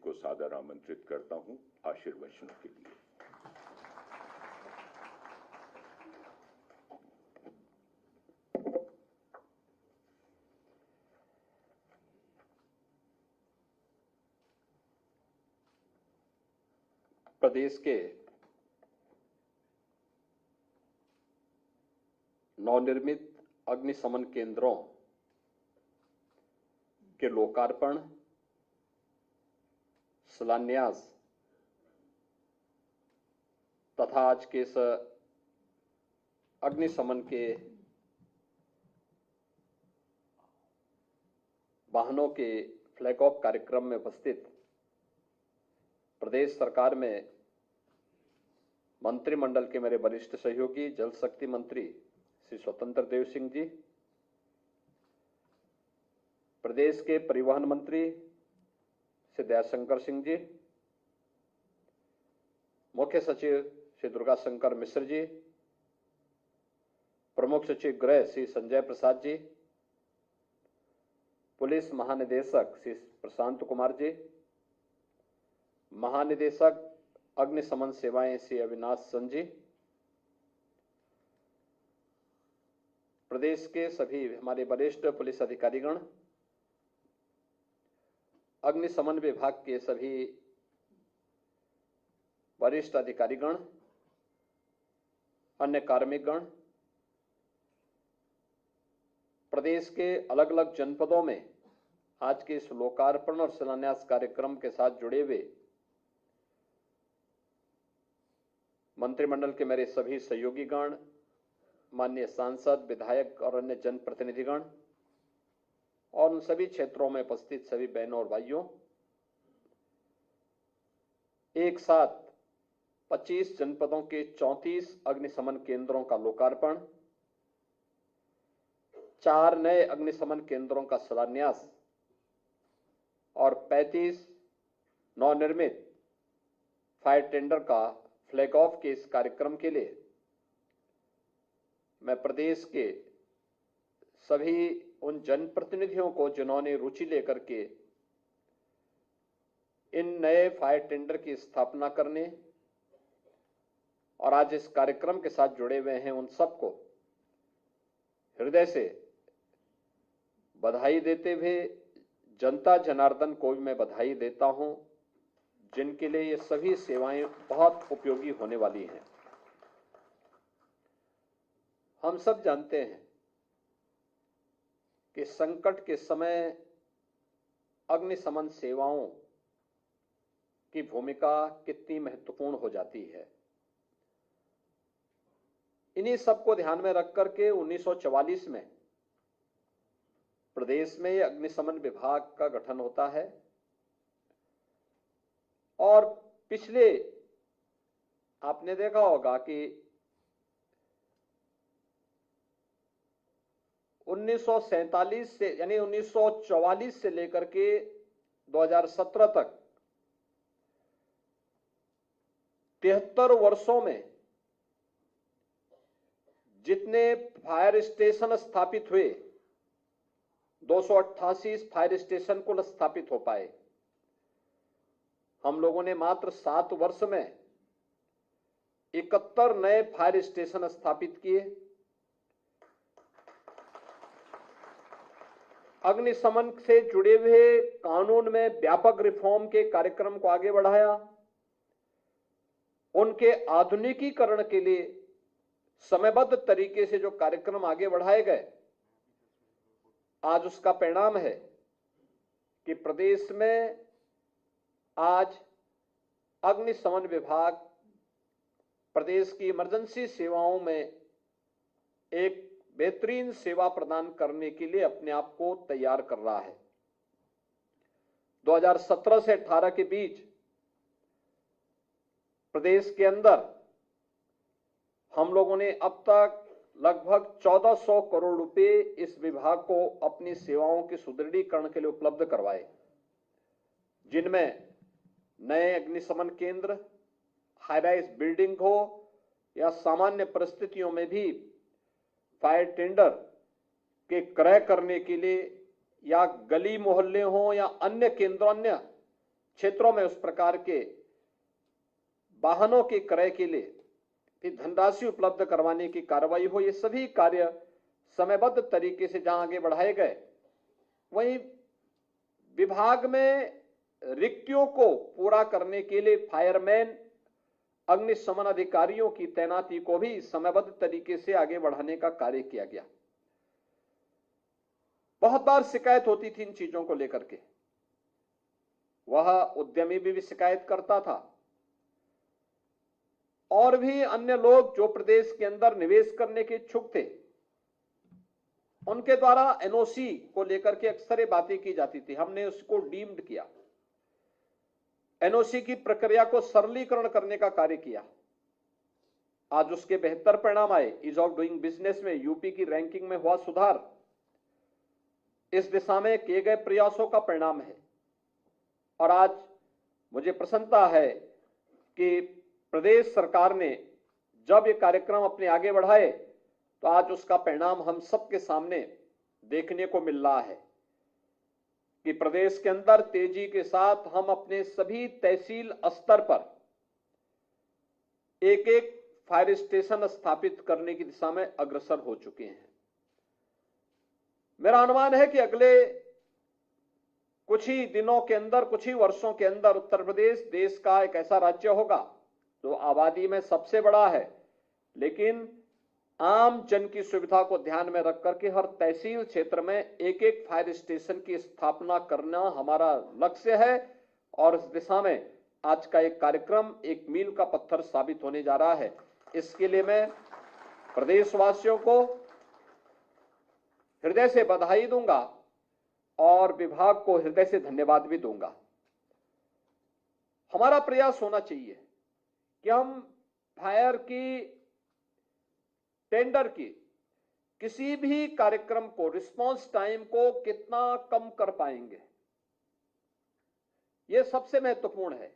को सादर आमंत्रित करता हूं आशीर्वचनों के लिए। प्रदेश के नवनिर्मित अग्निशमन केंद्रों के लोकार्पण, शिलान्यास तथा आज के इस अग्निशमन के वाहनों के फ्लैग ऑफ कार्यक्रम में उपस्थित प्रदेश सरकार में मंत्रिमंडल के मेरे वरिष्ठ सहयोगी जल शक्ति मंत्री श्री स्वतंत्र देव सिंह जी, प्रदेश के परिवहन मंत्री श्री दयाशंकर सिंह जी, मुख्य सचिव श्री दुर्गा शंकर मिश्र जी, प्रमुख सचिव गृह श्री संजय प्रसाद जी, पुलिस महानिदेशक श्री प्रशांत कुमार जी, महानिदेशक अग्निशमन सेवाएं श्री अविनाश सन जी, प्रदेश के सभी हमारे वरिष्ठ पुलिस अधिकारीगण, अग्निशमन विभाग के सभी वरिष्ठ अधिकारीगण, अन्य कार्मिकगण, प्रदेश के अलग अलग जनपदों में आज के इस लोकार्पण और शिलान्यास कार्यक्रम के साथ जुड़े हुए मंत्रिमंडल के मेरे सभी सहयोगीगण, माननीय सांसद, विधायक और अन्य जनप्रतिनिधिगण और उन सभी क्षेत्रों में उपस्थित सभी बहनों और भाइयों, एक साथ 25 जनपदों के 34 अग्निशमन केंद्रों का लोकार्पण, 4 नए अग्निशमन केंद्रों का शिलान्यास और 35 नवनिर्मित फायर टेंडर का फ्लैग ऑफ के इस कार्यक्रम के लिए मैं प्रदेश के सभी उन जनप्रतिनिधियों को जिन्होंने रुचि लेकर के इन नए फायर टेंडर की स्थापना करने और आज इस कार्यक्रम के साथ जुड़े हुए हैं, उन सबको हृदय से बधाई देते हुए जनता जनार्दन को भी मैं बधाई देता हूं, जिनके लिए ये सभी सेवाएं बहुत उपयोगी होने वाली हैं। हम सब जानते हैं कि संकट के समय अग्निशमन सेवाओं की भूमिका कितनी महत्वपूर्ण हो जाती है। इन्हीं सबको ध्यान में रख करके 1944 में प्रदेश में अग्निशमन विभाग का गठन होता है और पिछले आपने देखा होगा कि 1947 से यानी 1944 से लेकर के 2017 तक 73 वर्षों में जितने फायर स्टेशन स्थापित हुए, 288 फायर स्टेशन कुल स्थापित हो पाए। हम लोगों ने मात्र 7 वर्ष में 71 नए फायर स्टेशन स्थापित किए। अग्निशमन से जुड़े हुए कानून में व्यापक रिफॉर्म के कार्यक्रम को आगे बढ़ाया। उनके आधुनिकीकरण के लिए समयबद्ध तरीके से जो कार्यक्रम आगे बढ़ाए गए, आज उसका परिणाम है कि प्रदेश में आज अग्निशमन विभाग प्रदेश की इमरजेंसी सेवाओं में एक बेहतरीन सेवा प्रदान करने के लिए अपने आप को तैयार कर रहा है। 2017 से 18 के बीच प्रदेश के अंदर हम लोगों ने अब तक लगभग 1400 करोड़ रुपए इस विभाग को अपनी सेवाओं के सुदृढ़ीकरण के लिए उपलब्ध करवाए, जिनमें नए अग्निशमन केंद्र, हाई राइज बिल्डिंग हो या सामान्य परिस्थितियों में भी फायर टेंडर के क्रय करने के लिए या गली मोहल्ले हो या अन्य केंद्रों, अन्य क्षेत्रों में उस प्रकार के वाहनों के क्रय के लिए फिर धनराशि उपलब्ध करवाने की कार्रवाई हो, ये सभी कार्य समयबद्ध तरीके से जहां आगे बढ़ाए गए, वहीं विभाग में रिक्तियों को पूरा करने के लिए फायरमैन, अग्निशमन अधिकारियों की तैनाती को भी समयबद्ध तरीके से आगे बढ़ाने का कार्य किया गया। बहुत बार शिकायत होती थी इन चीजों को लेकर के, वह उद्यमी भी शिकायत करता था और भी अन्य लोग जो प्रदेश के अंदर निवेश करने के इच्छुक थे, उनके द्वारा एनओसी को लेकर के अक्सर बातें की जाती थी। हमने उसको डीम्ड किया, एनओसी की प्रक्रिया को सरलीकरण करने का कार्य किया। आज उसके बेहतर परिणाम आए। ईज ऑफ डूइंग बिजनेस में यूपी की रैंकिंग में हुआ सुधार इस दिशा में किए गए प्रयासों का परिणाम है। और आज मुझे प्रसन्नता है कि प्रदेश सरकार ने जब ये कार्यक्रम अपने आगे बढ़ाए तो आज उसका परिणाम हम सबके सामने देखने को मिल रहा है कि प्रदेश के अंदर तेजी के साथ हम अपने सभी तहसील स्तर पर एक एक फायर स्टेशन स्थापित करने की दिशा में अग्रसर हो चुके हैं। मेरा अनुमान है कि अगले कुछ ही दिनों के अंदर, कुछ ही वर्षों के अंदर उत्तर प्रदेश देश का एक ऐसा राज्य होगा जो आबादी में सबसे बड़ा है, लेकिन आम जन की सुविधा को ध्यान में रख करके हर तहसील क्षेत्र में एक एक फायर स्टेशन की स्थापना करना हमारा लक्ष्य है। और इस दिशा में आज का एक कार्यक्रम एक मील का पत्थर साबित होने जा रहा है। इसके लिए मैं प्रदेशवासियों को हृदय से बधाई दूंगा और विभाग को हृदय से धन्यवाद भी दूंगा। हमारा प्रयास होना चाहिए कि हम फायर की टेंडर की किसी भी कार्यक्रम को, रिस्पांस टाइम को कितना कम कर पाएंगे, यह सबसे महत्वपूर्ण है।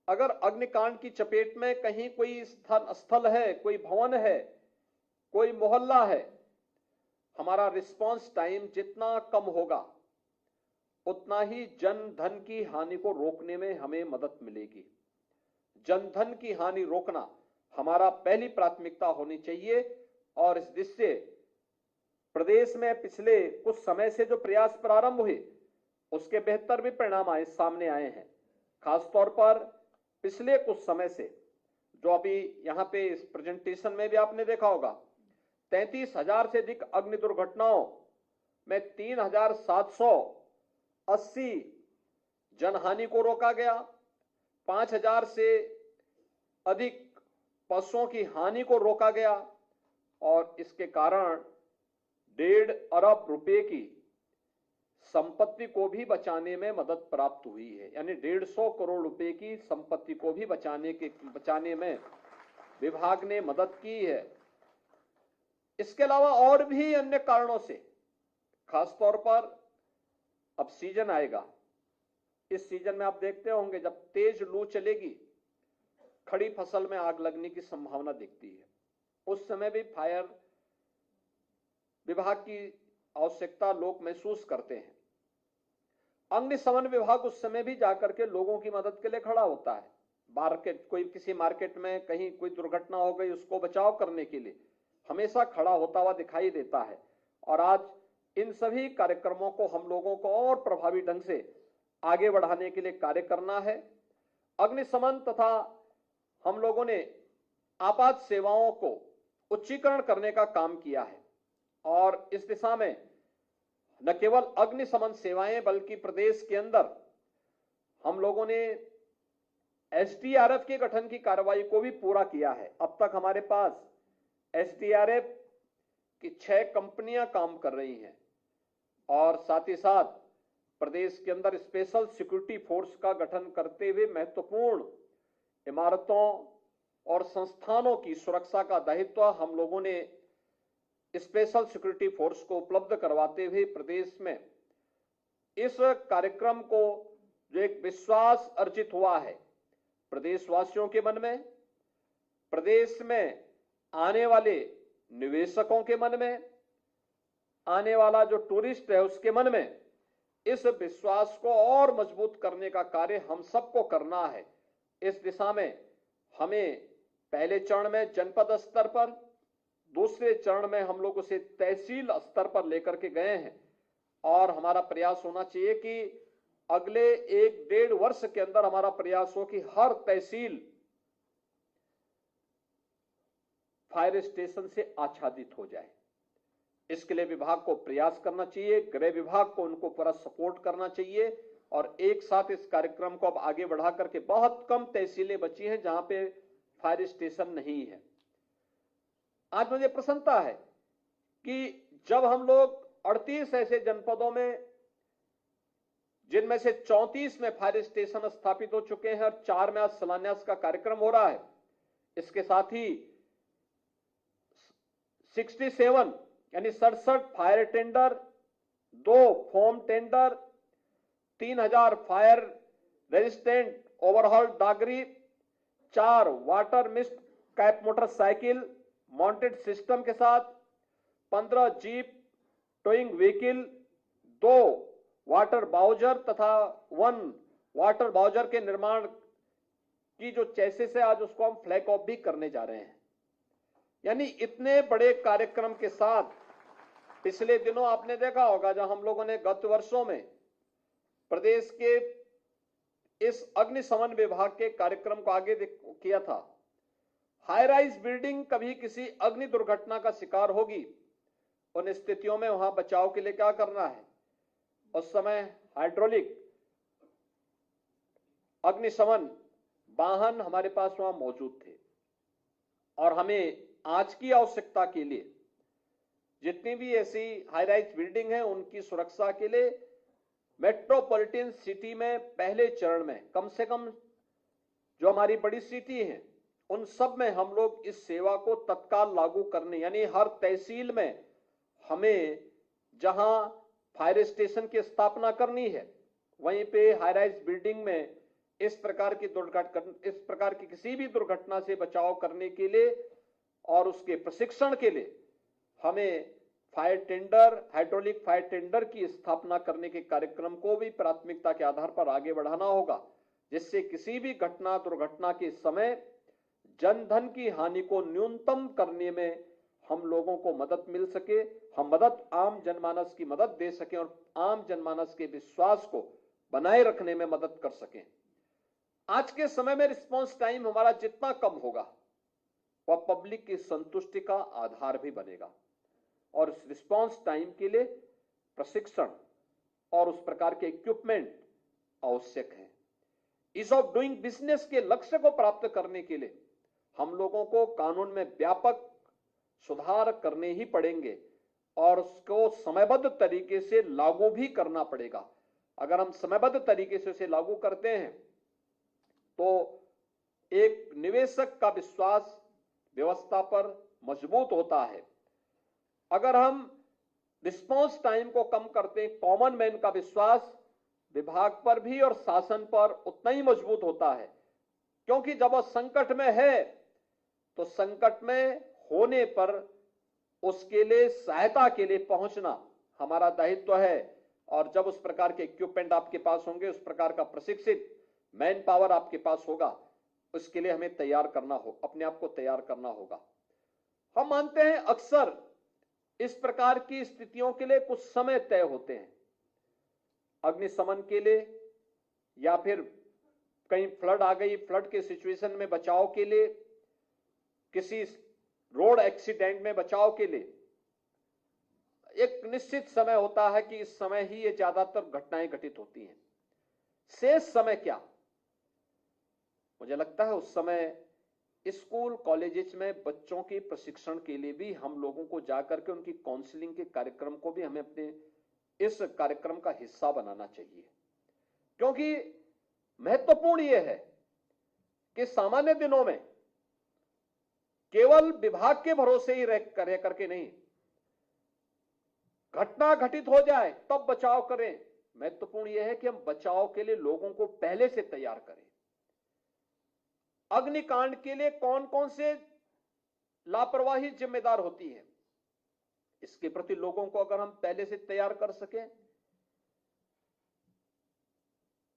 अगर अग्निकांड की चपेट में कहीं कोई स्थल है, कोई भवन है, कोई मोहल्ला है, हमारा रिस्पांस टाइम जितना कम होगा उतना ही जन धन की हानि को रोकने में हमें मदद मिलेगी। जन धन की हानि रोकना हमारा पहली प्राथमिकता होनी चाहिए। और इस दिशा से प्रदेश में पिछले कुछ समय से जो प्रयास प्रारंभ हुए उसके बेहतर भी परिणाम सामने आए हैं। खासतौर पर पिछले कुछ समय से जो अभी यहां पे इस प्रेजेंटेशन में भी आपने देखा होगा, 33,000 से अधिक अग्नि दुर्घटनाओं में 3,780 जनहानि को रोका गया, 5,000 से अधिक पशुओं की हानि को रोका गया और इसके कारण 1.5 अरब रुपए की संपत्ति को भी बचाने में मदद प्राप्त हुई है। यानी 150 करोड़ रुपए की संपत्ति को भी बचाने में विभाग ने मदद की है। इसके अलावा और भी अन्य कारणों से, खासतौर पर अब सीजन आएगा, इस सीजन में आप देखते होंगे जब तेज लू चलेगी खड़ी फसल में आग लगने की संभावना दिखती है। उस समय भी फायर विभाग की आवश्यकता लोग महसूस करते हैं। अग्निशमन विभाग उस समय भी जाकर के लोगों की मदद के लिए खड़ा होता है। किसी मार्केट में कहीं कोई दुर्घटना हो गई, उसको बचाव करने के लिए हमेशा खड़ा होता हुआ दिखाई देता है। और आज इन सभी कार्यक्रमों को हम लोगों को और प्रभावी ढंग से आगे बढ़ाने के लिए कार्य करना है। अग्निशमन तथा हम लोगों ने आपात सेवाओं को उच्चीकरण करने का काम किया है और इस दिशा में न केवल अग्निशमन सेवाएं बल्कि प्रदेश के अंदर हम लोगों ने एसडीआरएफ के गठन की कार्रवाई को भी पूरा किया है। अब तक हमारे पास एसडीआरएफ की 6 कंपनियां काम कर रही हैं और साथ ही साथ प्रदेश के अंदर स्पेशल सिक्योरिटी फोर्स का गठन करते हुए महत्वपूर्ण इमारतों और संस्थानों की सुरक्षा का दायित्व हम लोगों ने स्पेशल सिक्योरिटी फोर्स को उपलब्ध करवाते हुए प्रदेश में इस कार्यक्रम को जो एक विश्वास अर्जित हुआ है प्रदेशवासियों के मन में, प्रदेश में आने वाले निवेशकों के मन में, आने वाला जो टूरिस्ट है उसके मन में इस विश्वास को और मजबूत करने का कार्य हम सबको करना है। इस दिशा में हमें पहले चरण में जनपद स्तर पर, दूसरे चरण में हम लोग उसे तहसील स्तर पर लेकर के गए हैं और हमारा प्रयास होना चाहिए कि अगले 1-1.5 वर्ष के अंदर हमारा प्रयास हो कि हर तहसील फायर स्टेशन से आच्छादित हो जाए। इसके लिए विभाग को प्रयास करना चाहिए, गृह विभाग को उनको पूरा सपोर्ट करना चाहिए और एक साथ इस कार्यक्रम को अब आगे बढ़ा करके, बहुत कम तहसीलें बची हैं जहां पे फायर स्टेशन नहीं है। आज मुझे प्रसन्नता है कि जब हम लोग 38 ऐसे जनपदों में, जिनमें से 34 में फायर स्टेशन स्थापित हो चुके हैं और 4 में आज शिलान्यास का कार्यक्रम हो रहा है, इसके साथ ही 67 यानी 67 fire tender, 2 foam tender, 3000 fire resistant overall dungaree, 4 water mist cap motorcycle mounted system के साथ, 15 jeep towing vehicle, 2 water bowser तथा 1 वाटर बाउजर के निर्माण की जो चेसिस है, आज उसको हम फ्लैग ऑफ भी करने जा रहे हैं। यानी इतने बड़े कार्यक्रम के साथ पिछले दिनों आपने देखा होगा जब हम लोगों ने गत वर्षों में प्रदेश के इस अग्निशमन विभाग के कार्यक्रम को आगे किया था। हाई राइज बिल्डिंग कभी किसी अग्नि दुर्घटना का शिकार होगी, उन स्थितियों में वहां बचाव के लिए क्या करना है। उस समय हाइड्रोलिक अग्निशमन वाहन हमारे पास वहां मौजूद थे और हमें आज की आवश्यकता के लिए जितनी भी ऐसी हाई राइज बिल्डिंग है उनकी सुरक्षा के लिए मेट्रोपॉलिटन सिटी में पहले चरण में कम से कम जो हमारी बड़ी सिटी हैं उन सब में हम लोग इस सेवा को तत्काल लागू करने, यानी हर तहसील में हमें जहां फायर स्टेशन की स्थापना करनी है वहीं पे हाई राइज बिल्डिंग में इस प्रकार की किसी भी दुर्घटना से बचाव करने के लिए और उसके प्रशिक्षण के लिए हमें fire tender, hydraulic fire tender की स्थापना करने के कार्यक्रम को भी प्राथमिकता के आधार पर आगे बढ़ाना होगा, जिससे किसी भी घटना दुर्घटना के समय जनधन की हानि को न्यूनतम करने में हम लोगों को मदद मिल सके, हम मदद आम जनमानस की मदद दे सकें और आम जनमानस के विश्वास को बनाए रखने में मदद कर सकें। आज के समय में रिस्पांस टाइम हमारा जितना कम होगा वह पब्लिक की संतुष्टि का आधार भी बनेगा और इस रिस्पांस टाइम के लिए प्रशिक्षण और उस प्रकार के इक्विपमेंट आवश्यक है। ईज ऑफ डूइंग बिजनेस के लक्ष्य को प्राप्त करने के लिए हम लोगों को कानून में व्यापक सुधार करने ही पड़ेंगे और उसको समयबद्ध तरीके से लागू भी करना पड़ेगा। अगर हम समयबद्ध तरीके से उसे लागू करते हैं तो एक निवेशक का विश्वास व्यवस्था पर मजबूत होता है। अगर हम रिस्पांस टाइम को कम करते हैं, कॉमन मैन का विश्वास विभाग पर भी और शासन पर उतना ही मजबूत होता है, क्योंकि जब वह संकट में है तो संकट में होने पर उसके लिए सहायता के लिए पहुंचना हमारा दायित्व है। और जब उस प्रकार के इक्विपमेंट आपके पास होंगे, उस प्रकार का प्रशिक्षित मैन पावर आपके पास होगा, उसके लिए हमें तैयार करना हो, अपने आप को तैयार करना होगा। हम मानते हैं अक्सर इस प्रकार की स्थितियों के लिए कुछ समय तय होते हैं, अग्निशमन के लिए या फिर कहीं फ्लड आ गई, फ्लड के सिचुएशन में बचाव के लिए, किसी रोड एक्सीडेंट में बचाव के लिए एक निश्चित समय होता है कि इस समय ही ये ज्यादातर घटनाएं घटित होती हैं। शेष समय क्या, मुझे लगता है उस समय स्कूल कॉलेजेस में बच्चों के प्रशिक्षण के लिए भी हम लोगों को जाकर के उनकी काउंसलिंग के कार्यक्रम को भी हमें अपने इस कार्यक्रम का हिस्सा बनाना चाहिए, क्योंकि महत्वपूर्ण यह है कि सामान्य दिनों में केवल विभाग के भरोसे ही रह करके नहीं, घटना घटित हो जाए तब बचाव करें। महत्वपूर्ण यह है कि हम बचाव के लिए लोगों को पहले से तैयार करें। अग्निकांड के लिए कौन कौन से लापरवाही जिम्मेदार होती है, इसके प्रति लोगों को अगर हम पहले से तैयार कर सकें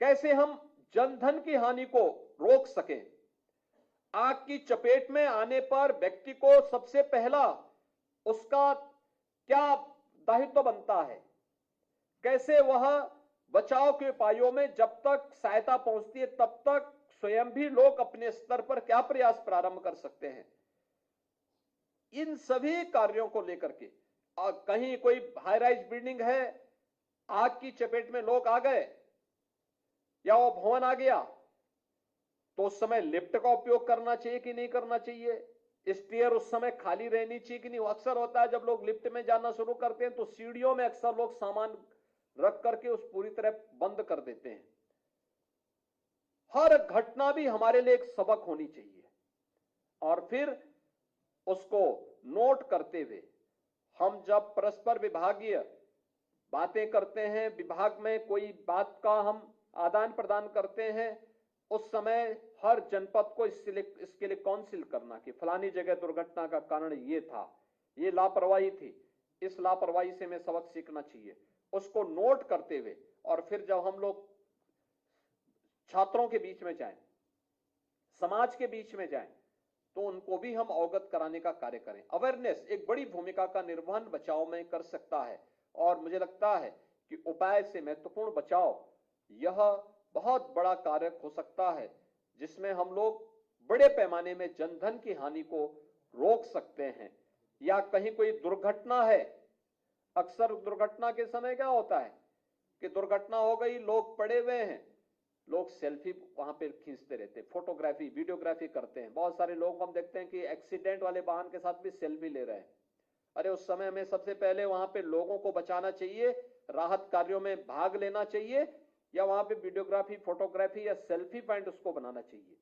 कैसे हम जनधन की हानि को रोक सकें। आग की चपेट में आने पर व्यक्ति को सबसे पहला उसका क्या दायित्व बनता है, कैसे वह बचाव के उपायों में जब तक सहायता पहुंचती है तब तक स्वयं भी लोग अपने स्तर पर क्या प्रयास प्रारंभ कर सकते हैं। इन सभी कार्यों को लेकर के कहीं कोई हाई राइज बिल्डिंग है, आग की चपेट में लोग आ गए या वो भवन आ गया, तो उस समय लिफ्ट का उपयोग करना चाहिए कि नहीं करना चाहिए, स्टेयर उस समय खाली रहनी चाहिए कि नहीं। अक्सर होता है जब लोग लिफ्ट में जाना शुरू करते हैं तो सीढ़ियों में अक्सर लोग सामान रख करके उस पूरी तरह बंद कर देते हैं। हर घटना भी हमारे लिए एक सबक होनी चाहिए और फिर उसको नोट करते हुए हम जब परस्पर विभागीय बातें करते हैं, विभाग में कोई बात का हम आदान प्रदान करते हैं, उस समय हर जनपद को इसके लिए काउंसिल करना कि फलानी जगह दुर्घटना का कारण ये था, ये लापरवाही थी, इस लापरवाही से हमें सबक सीखना चाहिए, उसको नोट करते हुए और फिर जब हम लोग छात्रों के बीच में जाएं, समाज के बीच में जाएं, तो उनको भी हम अवगत कराने का कार्य करें। अवेयरनेस एक बड़ी भूमिका का निर्वहन बचाव में कर सकता है और मुझे लगता है कि उपाय से महत्वपूर्ण बचाव यह बहुत बड़ा कार्य हो सकता है जिसमें हम लोग बड़े पैमाने में जनधन की हानि को रोक सकते हैं। या कहीं कोई दुर्घटना है, अक्सर दुर्घटना के समय क्या होता है कि दुर्घटना हो गई, लोग पड़े हुए हैं, लोग सेल्फी वहां पे खींचते रहते हैं, फोटोग्राफी वीडियोग्राफी करते हैं। बहुत सारे लोग हम देखते हैं कि एक्सीडेंट वाले वाहन के साथ भी सेल्फी ले रहे हैं। अरे उस समय हमें सबसे पहले वहां पे लोगों को बचाना चाहिए, राहत कार्यों में भाग लेना चाहिए या वहां पे वीडियोग्राफी फोटोग्राफी या सेल्फी पॉइंट उसको बनाना चाहिए।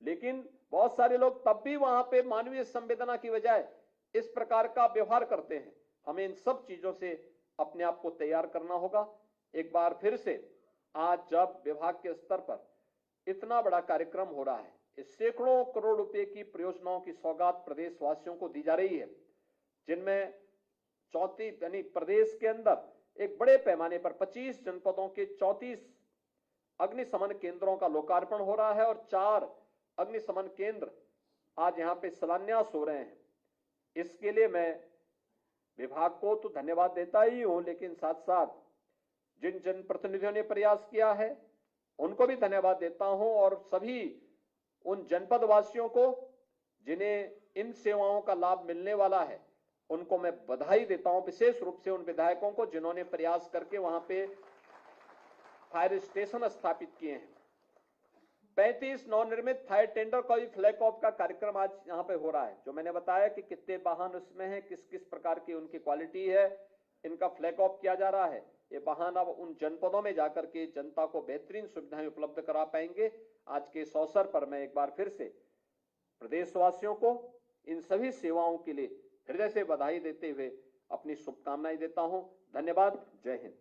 लेकिन बहुत सारे लोग तब भी वहां पे मानवीय संवेदना की बजाय इस प्रकार का व्यवहार करते हैं। हमें इन सब चीजों से अपने आप को तैयार करना होगा। एक बार फिर से आज जब विभाग के स्तर पर इतना बड़ा कार्यक्रम हो रहा है, इस सैकड़ों करोड़ रुपए की परियोजनाओं की सौगात प्रदेशवासियों को दी जा रही है, जिनमें 34 यानी प्रदेश के अंदर एक बड़े पैमाने पर 25 जनपदों के 34 अग्निशमन केंद्रों का लोकार्पण हो रहा है और 4 अग्निशमन केंद्र आज यहां पे शिलान्यास हो रहे हैं। इसके लिए मैं विभाग को तो धन्यवाद देता ही हूं, लेकिन साथ साथ जिन जनप्रतिनिधियों ने प्रयास किया है उनको भी धन्यवाद देता हूं और सभी उन जनपद वासियों को जिन्हें इन सेवाओं का लाभ मिलने वाला है उनको मैं बधाई देता हूं। विशेष रूप से उन विधायकों को जिन्होंने प्रयास करके वहां पे फायर स्टेशन स्थापित किए हैं। 35 नवनिर्मित फायर टेंडर का भी फ्लैग ऑफ का कार्यक्रम आज यहां पे हो रहा है, जो मैंने बताया कि कितने वाहन उसमें हैं, किस किस प्रकार की उनकी क्वालिटी है, इनका फ्लैग ऑफ किया जा रहा है। ये वाहन अब उन जनपदों में जाकर के जनता को बेहतरीन सुविधाएं उपलब्ध करा पाएंगे। आज के इस अवसर पर मैं एक बार फिर से प्रदेशवासियों को इन सभी सेवाओं के लिए हृदय से बधाई देते हुए अपनी शुभकामनाएं देता हूं। धन्यवाद। जय हिंद।